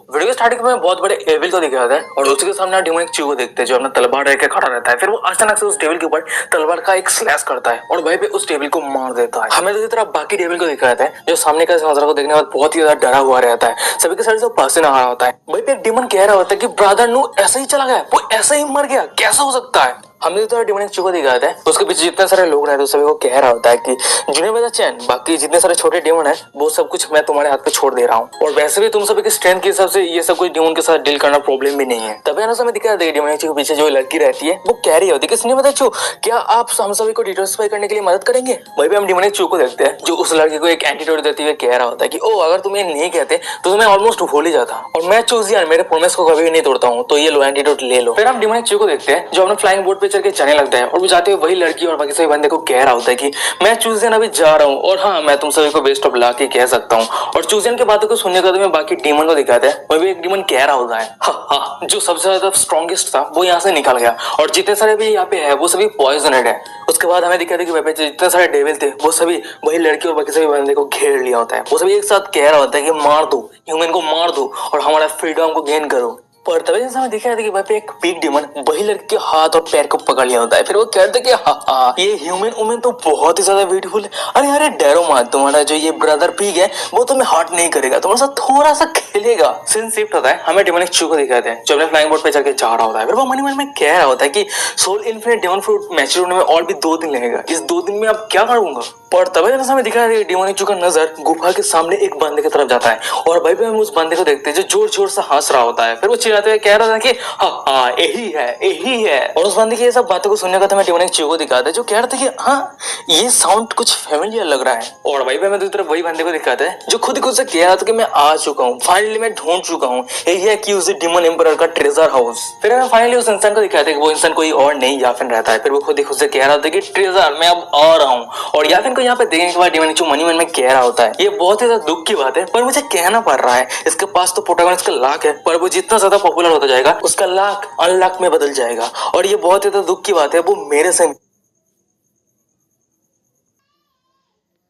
Video starting में बहुत बड़े एविल को दिखाया है और उसके सामने डेमोनिक चू को देखते हैं जो अपना तलवार लेकर खड़ा रहता है। फिर वो अचानक से उस डेविल के ऊपर तलवार का एक स्लैश करता है और वहीं पे उस डेविल को मार देता है। हमें दूसरी तरफ बाकी डेविल को दिखाया जाता है जो सामने का नजारा को देखने के बाद बहुत ही ज्यादा डरा हुआ रहता है। सभी के सर से पसीना आ रहा होता है। वहीं पे एक डेमन कह रहा होता है कि ब्रदर नो ऐसे ही चला गया, वो ऐसे ही मर गया, कैसा हो सकता है। हमने तो डेमोनिक चू को दिखाया है, उसके पीछे जितने सारे लोग रहते हैं सभी को कह रहा होता है कि जुनेद चैन बाकी जितने सारे छोटे डेमन है वो सब कुछ मैं तुम्हारे हाथ पे छोड़ दे रहा हूँ और वैसे भी तुम सभी की स्ट्रेंथ के हिसाब से ये सब कुछ डेमन के साथ डील करना प्रॉब्लम भी नहीं है। तभी ना समय दिखा देगा डेमोनिक चू के पीछे जो लड़की रहती है वो कह रही होती है कि सुनिए चू क्या आप हम सभी को डिटॉक्सिफाई करने के लिए मदद करेंगे। वहीं पे हम डेमोनिक चू को देखते हैं जो उस लड़की को एक एंटीडोट देते हुए कह रहा होता है कि ओ अगर तुम ये नहीं कहते तो तुम्हें ऑलमोस्ट भूल ही जाता और मैं चूज यार मेरे प्रोमिस को कभी भी नहीं तोड़ता हूँ, तो ये लो एंटीडोट ले लो। फिर हम डेमोनिक चू को देखते हैं जो अपने फ्लाइंग बोर्ड पे चढ़ के जाने लगता है और वो जाते हुए वही लड़की और बाकी सभी बंदे को कह रहा होता है कि मैं चूजन अभी जा रहा हूँ और हाँ मैं तुम सभी को बेस्ट ऑफ लक कह सकता हूँ। और चूजन की बातों को सुनने का तो बाकी डीमन को दिखाते हैं वही एक डीमन कह रहा होता है हाँ जो सबसे ज्यादा स्ट्रॉन्गेस्ट था वो यहाँ से निकल गया और जितने सारे भी यहाँ पे है वो सभी पॉइजनेड है। उसके बाद हमें दिखाते कि जितने सारे डेविल थे वो सभी वही लड़की और बाकी सभी बंदे को घेर लिया होता है। वो सभी एक साथ कह रहा होता है कि मार दो ह्यूमन को, मार दो और हमारा फ्रीडम को गेन करो। पर तभी जैसे हमें दिखा कि वहाँ पे एक बिग डेमन वही लड़की के हाथ और पैर को पकड़ लिया होता है। फिर वो कहते कि हाँ ये ह्यूमन उमन तो बहुत ही ज्यादा ब्यूटीफुल है, अरे अरे डरो मत, तुम्हारा जो ये ब्रदर पिग है वो तुम्हें हर्ट नहीं करेगा, तुम्हारे साथ थोड़ा सा खेलेगा। सीन शिफ्ट होता है, हमें डेमोनिक चू को दिखाते हैं जो अपने फ्लाइंग बोर्ड पे चढ़ के जा रहा होता है। फिर वो मन में कह रहा होता है कि soul infinite demon fruit mature होने में और भी 2 दिन लगेगा, इस 2 दिन में अब क्या करूंगा। पर तभी जैसे हमें दिखा है डेमोनिक चू का नजर गुफा के सामने एक बंदे की तरफ जाता है और वहीं पे हम उस बंदे को देखते हैं जो जोर जोर से हंस रहा होता है। फिर वो चिल्लाते हुए कह रहा था कि हाँ यही है। और उस बंदे की ये सब बातों को सुनने का तो मैं डेमोनिक चू को दिखाता है जो कह रहा था कि हाँ ये साउंड कुछ फेमिलियर लग रहा है। और वहीं पे मैं दूसरी तरफ वही बंदे को दिखाता है जो खुद से कह रहा था कि मैं आ चुका हूँ, फाइनली मैं ढूंढ चुका हूँ, यही है कि उस डेमन एम्परर का ट्रेजर हाउस। फिर हमें फाइनली उस इंसान को दिखाते हैं कि वो इंसान कोई और नहीं याफिन रहता है। फिर वो खुद से कह रहा था कि ट्रेजर मैं अब आ रहा हूँ और याफिन को यहाँ पे देखने के बाद डेमोनिक चू मनी मन में कह रहा होता है ये बहुत ही ज्यादा दुख की बात है पर मुझे कहना पड़ रहा है, इसके पास तो प्रोटैगनिस्ट का लाख है पर वो जितना ज्यादा पॉपुलर होता जाएगा उसका लाख अनलॉक में बदल जाएगा और ये बहुत ही ज्यादा दुख की बात है, वो मेरे से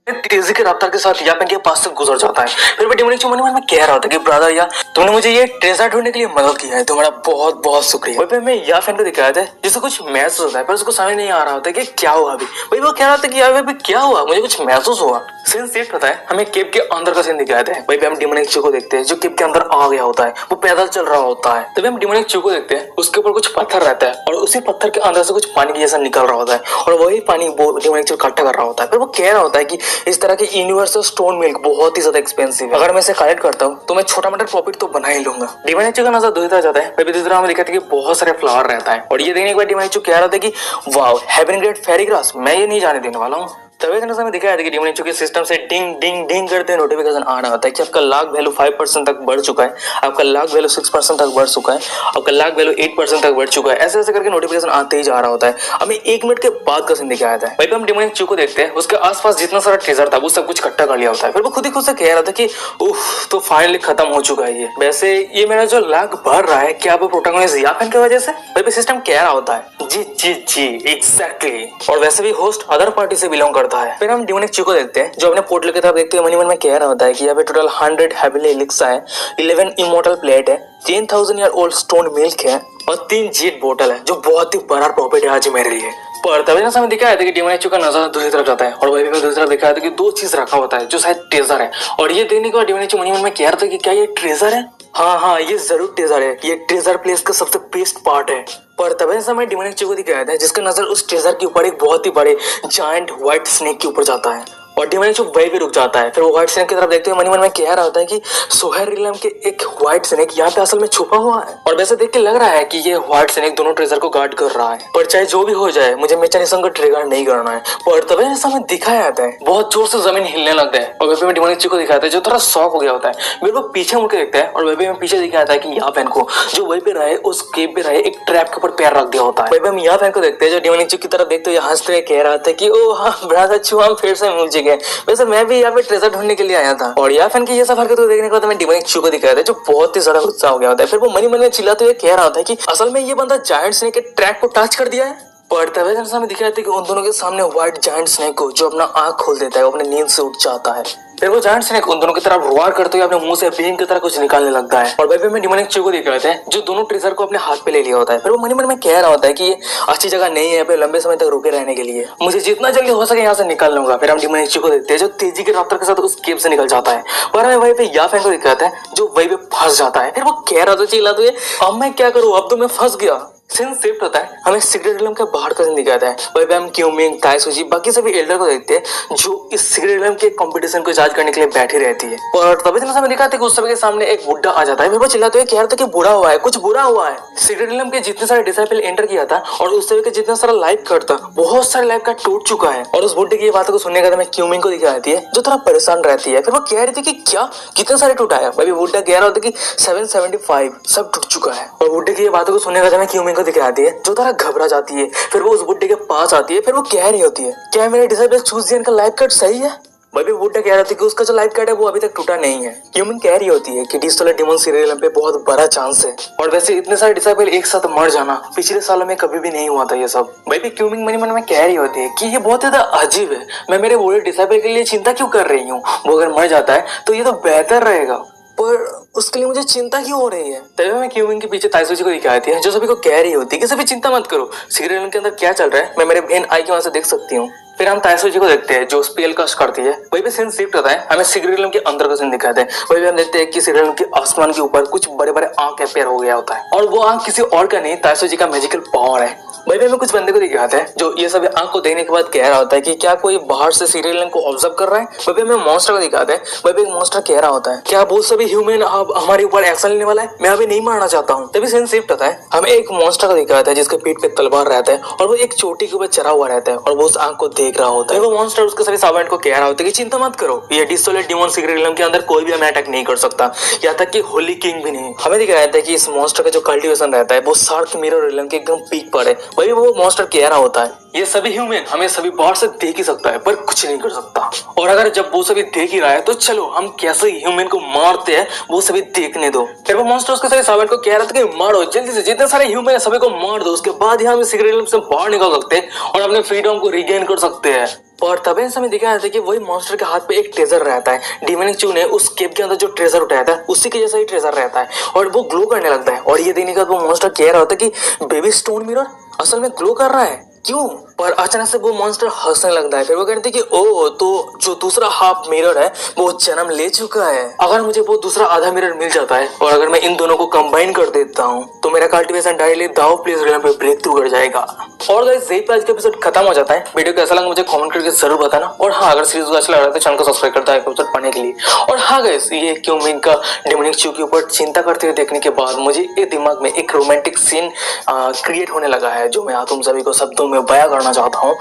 तेजी के रफ्तार के साथ याफिन के पास से गुजर जाता है। फिर वो डेमोनिक चू मन में कह रहा होता है कि ब्रदर यार तुमने मुझे ये ट्रेजर ढूंढने के लिए मदद किया है, तुम्हारा बहुत बहुत शुक्रिया। वहीं पे हमें याफिन को दिखाया था जिसे कुछ महसूस होता है पर उसको समझ नहीं आ रहा होता कि क्या हुआ अभी। वही वो कह रहा था कि यार अभी क्या हुआ, मुझे कुछ महसूस हुआ। सीन शिफ्ट होता है, हमें केव के अंदर का सीन दिखाया था। वहीं पे हम डेमोनिक चू को देखते हैं जो केव के अंदर आ गया होता है, वो पैदल चल रहा होता है। तभी हम डेमोनिक चू को देखते हैं, उसके ऊपर कुछ पत्थर रहता है और उसी पत्थर के अंदर से कुछ पानी जैसा निकल रहा होता है और वही पानी डेमोनिक चू इकट्ठा कर रहा होता है। फिर वो कह रहा होता है कि इस तरह के यूनिवर्सल स्टोन मिल्क बहुत ही ज्यादा एक्सपेंसिव है, अगर मैं इसे कलेक्ट करता हूँ तो मैं छोटा मोटा प्रॉफिट तो बना ही लूंगा। डेमोनिक चू का नजर दूसरी तरफ जाता है। फिर दूसरी तरफ हमें दिखाते हैं कि बहुत सारे फ्लावर रहता है और ये देखने के बाद डेमोनिक चू कह रहा था कि वाओ हैविंग ग्रेट फेरी ग्रास, मैं ये नहीं जाने देने वाला हूँ। तभी हमें दिखाया था कि डेमोनिक चू के सिस्टम से डिंग डिंग डिंग करते नोटिफिकेशन आ रहा होता है कि आपका लाख वैल्यू 5% तक बढ़ चुका है, आपका लाख वैल्यू 6% तक बढ़ चुका है, आपका लाख वैल्यू 8% तक बढ़ चुका है। ऐसे ऐसे करके नोटिफिकेशन आते ही जा रहा होता है। हमें 1 मिनट के बाद का सीन दिखाया था। वहीं पे हम डेमोनिक चू को देखते हैं, उसके आसपास जितना सारा ट्रेजर था वो सब कुछ इकट्ठा कर लिया होता है। फिर वो खुद ही खुद से कह रहा था कि उफ तो फाइनली खत्म हो चुका है ये। वैसे ये मेरा जो लाख बढ़ रहा है क्या वो प्रोटैगनिस्ट याफिन की वजह से? वहीं पे सिस्टम कह रहा होता है जी जी जी एग्जैक्टली। और वैसे भी होस्ट अदर पार्टी से बिलोंग करता है। फिर हम डेमोनिक चू को देखते हैं जो अपने पोर्टल की तरफ देखते हुए मनी मन में कह रहा होता है कि यहाँ पे टोटल 100 हेविली एलिक्सा है, 11 इमोर्टल प्लेट है, 10,000 ईयर ओल्ड स्टोन मिल्क है और 3 जीट बोतल है जो बहुत ही बड़ा प्रॉफिट है आज मेरे लिए। पर तभी हमें दिखाया था कि डेमोनिक चू का नजर दूसरी तरफ जाता है और वही भी दूसरी तरफ दिखाया था कि 2 चीज रखा होता है जो शायद ट्रेजर है और ये देखने के बाद डेमोनिक चू मनी मन में कह रहा था कि क्या ये ट्रेजर है? हाँ ये जरूर ट्रेजर है, ये ट्रेजर प्लेस का सबसे बेस्ट पार्ट है। पर तभी समय डेमोनिक चू को दिखाया था जिसका नजर उस ट्रेजर के ऊपर एक बहुत ही बड़े जायंट व्हाइट स्नेक के ऊपर जाता है और डेमोनिक चू वही भी रुक जाता है। फिर वो व्हाइट स्नेक की तरफ देखते हुए मनी मन में कह रहा होता है कि सोहर रिलम के एक व्हाइट स्नेक यहाँ पे असल में छुपा हुआ है और वैसे देख के लग रहा है कि ये व्हाइट स्नेक दोनों ट्रेजर को गार्ड कर रहा है। पर चाहे जो भी हो जाए मुझे मैकेनिज्म को ट्रिगर नहीं करना है। पर तभी ऐसा में दिखाया जाता है बहुत जोर से जमीन हिलने लगता है और वही में डेमोनिक चू को दिखाता है जो थोड़ा शॉक हो गया होता है। फिर वो पीछे मुड़ के देखता है और वही में पीछे दिखाता है कि याफिन को जो वही पे रहे उस केव पे रहे एक ट्रैप के ऊपर पैर रख दिया होता है। वही हम याफिन को देखते हैं जो डेमोनिक चू की तरफ देखते हुए हंसते हुए कह रहा था कि ओ हाँ ब्रदर चू हम फिर से मिल चुके हैं, वैसे मैं भी यहाँ पे ट्रेजर ढूंढने के लिए आया था। और याफिन की ये सब हरकत देखने के बाद मैं डेमोनिक चू को दिखाया था जो बहुत ही ज्यादा गुस्सा हो गया होता है। फिर वो मनी मन में चिल्लाते हुए कह रहा था कि असल में ये बंदा जायंट स्नेक के ट्रैक को टच कर दिया है। पर तभी हमें दिखाया था कि उन दोनों के सामने व्हाइट जायंट स्नेक को जो अपना आंख खोल देता है वो अपने नींद से उठ जाता है। फिर वो जायंट स्नेक उन दोनों की तरफ वार करते हुए अपने मुंह से बीन की तरह कुछ निकालने लगता है। और भाई में डिमोनिक चू को देख रहे थे जो दोनों ट्रेजर को अपने हाथ पे ले लिया होता है। फिर वो मन ही मन में कह रहा होता है कि ये अच्छी जगह नहीं है पे लंबे समय तक रुके रहने के लिए, मुझे जितना जल्दी हो सके यहाँ से निकल लूंगा। फिर हम डिमोनिक चू को देखते हैं जो तेजी के रफ्तार के साथ उस केव से निकल जाता है। पर हमें वहीं पे याफेन को दिखाता है जो वहीं पे फंस जाता है। फिर वो कह रहा था चिल्ला तो ये अब मैं क्या करूँ, अब तो मैं फंस गया। सीन शिफ्ट होता है, हमें सीक्रेट रिलम के बाहर का सीन दिखाता है। वहीं पे हम क्यूमिंग, ताइसुजी, बाकी सभी एल्डर को देखते हैं जो इस सीक्रेट रिलम के कंपटीशन को जांच करने के लिए बैठी रहती है। और तभी से हमें दिखाते हैं कि उस समय के सामने एक बुढ़ा आ जाता है। फिर वो चिल्लाते हुए कह रहा था कि बुरा हुआ है, कुछ बुरा हुआ है। सीक्रेट रिलम के जितने सारे डिसाइपल एंटर किया था और उस समय के जितना सारा लाइफ कट था, बहुत सारे लाइफ कट टूट चुका है। और उस बुढ़े की ये बातों को सुनने का हमें क्यूमिंग को दिखाती है जो थोड़ा परेशान रहती है। फिर वो कह रही थी कि क्या कितने सारे टूटा है। भाई बुढ़ा कह रहा होता है कि 775 सब टूट चुका है। और बुढ़े की ये बातों को सुनने का हमें क्यूमिंग को दिखाती है जो थोड़ा घबरा जाती है। फिर वो उस बुड्ढे के पास आती है। फिर वो कह रही होती है क्या मेरे डिसाइपल चूजियन का लाइफ कट सही है। भाई बुड्ढा कह रहा था कि उसका जो लाइफ कट है वो अभी तक टूटा नहीं है। ह्यूमन कह रही होती है कि डिजिटल डिमोन सीरियल पे बहुत बड़ा चांस है। और वैसे इतने सारे डिसाइपल एक साथ मर जाना पिछले सालों में कभी भी नहीं हुआ था ये सब। भाई भी क्यूमिंग मनी मन में कह रही होती है कि ये बहुत ज्यादा अजीब है, मैं मेरे बूढ़े डिसाइपल के लिए चिंता क्यों कर रही हूँ, वो अगर मर जाता है तो ये तो बेहतर रहेगा, पर उसके लिए मुझे चिंता क्यों हो रही है। तभी मैं क्यूमिंग के पीछे ताइसुजी को दिखाती है जो सभी को कह रही होती है कि सभी चिंता मत करो, सीरियल के अंदर क्या चल रहा है मैं मेरे बहन आई के वहां से देख सकती हूँ। फिर हम ताइसुजी को देखते हैं जो स्पेल कास्ट करती है। वही भी सीन शिफ्ट होता है, हमें सीरियल के अंदर का सीन दिखाते हैं। वही भी हम देखते हैं कि सीरियल के आसमान के ऊपर कुछ बड़े बड़े आंख अपेयर हो गया होता है और वो आंख किसी और का नहीं ताइसुजी का मैजिकल पावर है। भाई हमें कुछ बंदे को दिखाते हैं जो ये सब आंख को देखने के बाद कह रहा होता है कि क्या कोई बाहर से सीरियल को ऑब्जर्व कर रहा है। भाई हमें मॉन्स्टर को दिखाते हैं। भाई एक मॉन्स्टर कह रहा होता है क्या वो सभी ह्यूमन अब हमारे ऊपर एक्शन लेने वाला है, मैं अभी नहीं मारना चाहता हूँ। तभी सीन शिफ्ट होता है, हमें एक मॉन्स्टर को दिखाता है जिसके पीठ पे तलवार रहता है और वो एक चोटी के ऊपर चढ़ा हुआ रहता है और वो उस आंख को देख रहा होता है। वो मॉन्स्टर उसके सभी सर्वेंट को कह रहा होता है कि चिंता मत करो, ये डिसोलेट डिमोन सीरियल के अंदर कोई भी हमें अटैक नहीं कर सकता, यहाँ तक कि होली किंग भी नहीं। हमें दिख रहा है कि इस मॉन्स्टर का जो कल्टीवेशन रहता है वो शार्क मिरर रिलम के एकदम पीक पर है। वही वो मॉन्स्टर कह रहा होता है ये सभी ह्यूमन हमें सभी बाहर से देख ही सकता है पर कुछ नहीं कर सकता, और अगर जब वो सभी देख ही रहा है तो चलो हम कैसे ह्यूमन को मारते हैं वो सभी देखने दो। फिर वो मॉन्स्टर उसके सभी सर्वेंट को कह रहा था कि मारो जल्दी से, जितने सारे ह्यूमन है सभी को मार दो, उसके बाद ही हम सीक्रेट से बाहर निकल सकते हैं और अपने फ्रीडम को रिगेन कर सकते हैं। और तभी समय दिखाया था कि वही मॉन्स्टर के हाथ पे एक ट्रेजर रहता है। डिमोनिक चू ने उस केव के अंदर जो ट्रेजर उठाया था उसी के जैसा ही ट्रेजर रहता है और वो ग्लो करने लगता है। और ये देखने के बाद वो मॉन्स्टर कह रहा होता है कि बेबी स्टोन मिरर असल में ग्लो कर रहा है क्यों। पर अचानक से वो मॉन्स्टर हंसने लगता है। फिर वो कहते हैं कि ओ तो जो दूसरा हाफ मिरर है वो जन्म ले चुका है, अगर मुझे वो दूसरा आधा मिरर मिल जाता है और अगर मैं इन दोनों को कंबाइन कर देता हूँ तो मेरा कल्टीवेशन डायरेक्टली दाव प्लेस रिलम पे ब्रेक थ्रू कर जाएगा। और गाइस यही पे आज का एपिसोड खत्म हो जाता है। वीडियो कैसा लगा मुझे कमेंट करके जरूर बताना। और हाँ अगर सीरीज को अच्छा लग रहा है तो चैनल को सब्सक्राइब करता है एपिसोड पढ़ने के लिए। और हाँ गाइस ये क्यूमिंग का डिमोनिक चू के ऊपर चिंता करते हुए देखने के बाद मुझे एक दिमाग में एक रोमांटिक सीन क्रिएट होने लगा है जो मैं तुम सभी को शब्दों में बयां करना चाहता हूँ।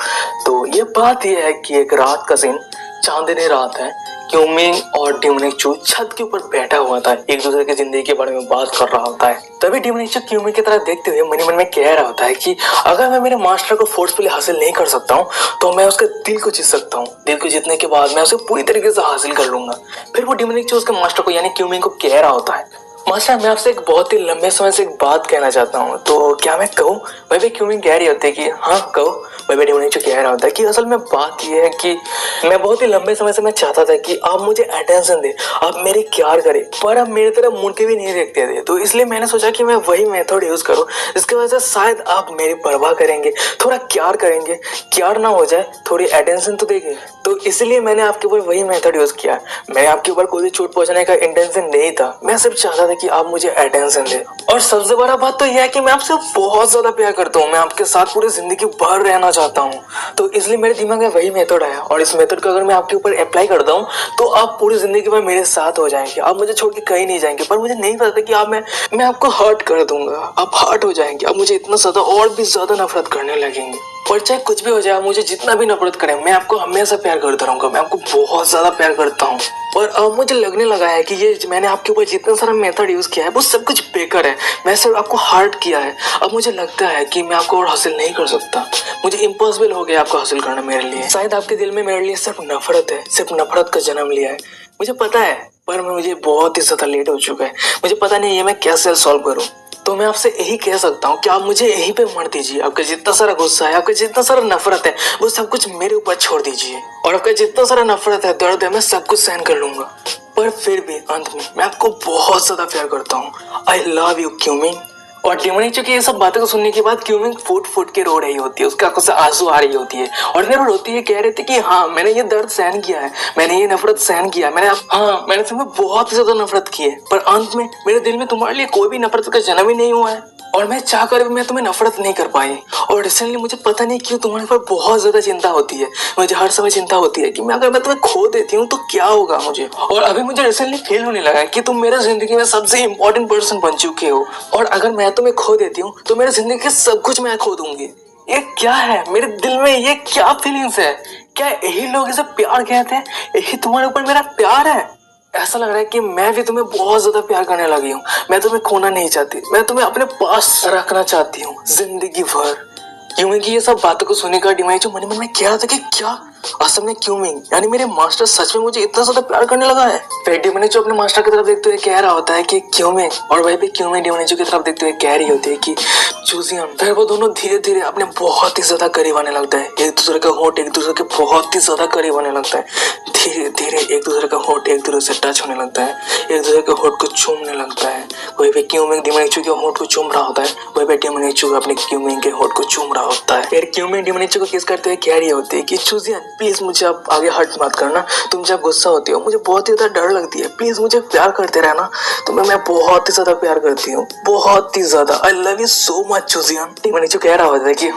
तो ये बात यह है कि एक रात का सीन, चांदनी रात है, क्यूमिंग और डिमोनिक चू छत के ऊपर बैठा हुआ था, एक दूसरे की जिंदगी के बारे में बात कर रहा होता है। तभी डिमोनिक चू क्यूमिंग की तरफ देखते हुए मन में कह रहा होता है कि अगर मैं मेरे मास्टर को फोर्सफुली हासिल नहीं कर सकता हूँ तो मैं उसके दिल को जीत सकता हूँ। दिल को जीतने के बाद मैं उसे पूरी तरीके से हासिल कर लूंगा। फिर वो डिमोनिक चू उसके मास्टर को यानी क्यूमिंग को कह रहा होता है मास्टर मैं आपसे एक बहुत ही लंबे समय से एक बात कहना चाहता हूँ, तो क्या मैं कहूँ। मैं भी क्यूमिंग कह रही होती है कि हाँ कहो। मैं डिमोनिक चू कह रहा होता है कि असल में बात यह है कि मैं बहुत ही लंबे समय से मैं चाहता था कि आप मुझे अटेंशन दे, आप मेरी केयर करें, पर आप मेरी तरफ मुड़ के भी नहीं देखते थे। तो इसलिए मैंने सोचा कि मैं वही मेथड यूज करूँ जिसकी वजह से शायद आप मेरी परवाह करेंगे, थोड़ा केयर करेंगे, केयर ना हो जाए थोड़ी अटेंशन तो देंगे। तो इसलिए मैंने आपके ऊपर वही मेथड यूज किया। मैं आपके ऊपर कोई चोट पहुंचाने का इंटेंशन नहीं था, मैं सिर्फ चाहता था कि आप मुझे अटेंशन दे। और सबसे बड़ा बात तो यह है कि मैं आपसे बहुत ज्यादा प्यार करता हूँ, मैं आपके साथ पूरी जिंदगी भर रहना चाहता हूँ। तो इसलिए मेरे दिमाग में वही मेथड आया और इस मेथड को अगर मैं आपके ऊपर अप्लाई करता हूँ तो आप पूरी जिंदगी में मेरे साथ हो जाएंगे, आप मुझे छोड़ के कहीं नहीं जाएंगे। पर मुझे नहीं पता था कि मैं आपको हर्ट कर दूंगा, आप हर्ट हो जाएंगे, आप मुझे इतना ज्यादा और भी ज्यादा नफरत करने लगेंगे। पर चाहे कुछ भी हो जाए, मुझे जितना भी नफरत करें, मैं आपको हमेशा प्यार करता रहूंगा, मैं आपको बहुत ज्यादा प्यार करता हूँ। और अब मुझे लगने लगा है कि ये मैंने आपके ऊपर जितना सारा मेथड यूज किया है वो सब कुछ बेकार है, मैं सिर्फ आपको हर्ट किया है। अब मुझे लगता है कि मैं आपको और हासिल नहीं कर सकता, मुझे इम्पॉसिबल हो गया आपको हासिल करना मेरे लिए। शायद आपके दिल में मेरे लिए सिर्फ नफरत है, सिर्फ नफरत का जन्म लिया है, मुझे पता है, पर मुझे बहुत ही ज्यादा लेट हो चुका है। मुझे पता नहीं ये मैं कैसे सॉल्व करूँ। तो मैं आपसे यही कह सकता हूँ कि आप मुझे यहीं पे मर दीजिए। आपका जितना सारा गुस्सा है, आपका जितना सारा नफरत है, वो सब कुछ मेरे ऊपर छोड़ दीजिए। और आपका जितना सारा नफरत है, दर्द है, मैं सब कुछ सहन कर लूंगा। पर फिर भी अंत में मैं आपको बहुत ज्यादा प्यार करता हूँ। आई लव यू क्यूमिंग। और टिमोनिक की ये सब बातें को सुनने के बाद क्यूमिंग फुट फुट के रो रही होती है, उसकी आंखों से आंसू आ रही होती है। और फिर वो रोती है, कह रही थी कि हाँ मैंने ये दर्द सहन किया है, मैंने ये नफरत सहन किया है, मैंने तुम्हें बहुत ही ज्यादा नफरत की है, पर अंत में मेरे दिल में तुम्हारे लिए कोई भी नफरत का जन्म ही नहीं हुआ है। और मैं चाह कर भी मैं तुम्हें नफरत नहीं कर पाई। और रिसेंटली मुझे पता नहीं क्यों तुम्हारे पर बहुत ज्यादा चिंता होती है। मुझे हर समय चिंता होती है कि अगर मैं तुम्हें खो देती हूँ तो क्या होगा मुझे। और अभी मुझे रिसेंटली फील होने लगा है कि तुम मेरे जिंदगी में सबसे इम्पोर्टेंट पर्सन बन चुके हो। और अगर मैं तुम्हें खो देती हूँ तो मेरे जिंदगी के सब कुछ मैं खो दूंगी। ये क्या है मेरे दिल में, ये क्या फीलिंग्स है? क्या यही लोग इसे प्यार कहते हैं? यही तुम्हारे ऊपर मेरा प्यार है? ऐसा लग रहा है कि मैं भी तुम्हें बहुत ज्यादा प्यार करने लगी हूँ। मैं तुम्हें खोना नहीं चाहती, मैं तुम्हें अपने पास रखना चाहती हूँ जिंदगी भर। क्यूमिंग की ये सब बातों को सुनने का डिमांड जो मन मन में कह रहा था कि क्या असल में क्यूमिंग यानी मेरे मास्टर सच में मुझे इतना ज्यादा प्यार करने लगा है। फिर डिमोनिचो अपने मास्टर की तरफ देखते हुए कह रहा होता है कि क्यूमिंग, और वहीं पे क्यूमिंग डिमोनिचो की तरफ देखते हुए कह रही होती है कि चूजियन। फिर वो दोनों धीरे धीरे अपने बहुत ही ज्यादा करीब आने लगता है। एक दूसरे का होंठ एक दूसरे के बहुत ही ज्यादा करीब आने लगता है। धीरे धीरे एक दूसरे का होंठ एक दूसरे से टच होने लगता है, एक दूसरे के होंठ को चूमने लगता है। वहीं पे क्यूमिंग डिमोनिचो के होंठ को चूम रहा होता है, वहीं पे डिमोनिचो अपने क्यूमिंग के होंठ को चूम रहा होता है। फिर क्यूमिंग डिमोनिचो को किस करते हुए कह रही होती है कि चूजियन प्लीज मुझे अब आगे हर्ट मत करना। तुम जब गुस्सा होती हो मुझे बहुत ही ज्यादा डर लगती है, प्लीज मुझे प्यार करते रहना। तुम्हें मैं बहुत ही ज्यादा प्यार करती हूँ, बहुत ही ज्यादा। I love you so much चूजियन। डिमोनिचो कह रहा होता है कि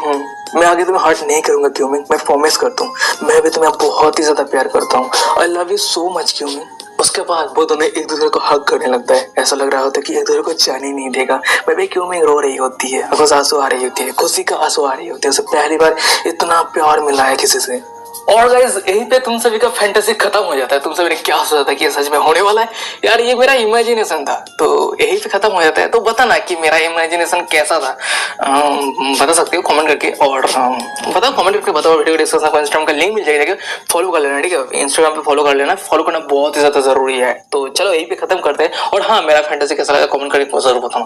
मैं आगे तुम्हें हर्ट नहीं करूंगा क्यूमिंग, मैं प्रॉमिस करता हूँ। मैं भी तुम्हें बहुत ही ज्यादा प्यार करता हूँ। I love you so much क्यूमिंग। उसके बाद वो दोनों एक दूसरे को हग करने लगता है। ऐसा लग रहा होता है कि एक दूसरे को जाने नहीं देगा। मैं क्यूमिंग रो रही होती है, आंखों से आंसू आ रही होती है, खुशी का आंसू आ रही होती है। उसे पहली बार इतना प्यार मिला है किसी से। और गाइस यहीं पे तुम सभी का फैंटेसी खत्म हो जाता है। तुम सभी ने क्या सोचा था कि ये सच में होने वाला है? यार ये मेरा इमेजिनेशन था, तो यहीं पे खत्म हो जाता है। तो बताना कि मेरा इमेजिनेशन कैसा था, बता सकते हो कमेंट करके। और बताओ कमेंट करके बताओ। वीडियो डिस्क्रिप्शन में इंस्टाग्राम का लिंक मिल जाएगा, फॉलो कर लेना, ठीक है? इंस्टाग्राम पे फॉलो कर लेना, फॉलो करना बहुत ही ज्यादा जरूरी है। तो चलो यहीं पे खत्म करते हैं। और हाँ, मेरा फैंटेसी कैसा लगा कमेंट करके जरूर बताना।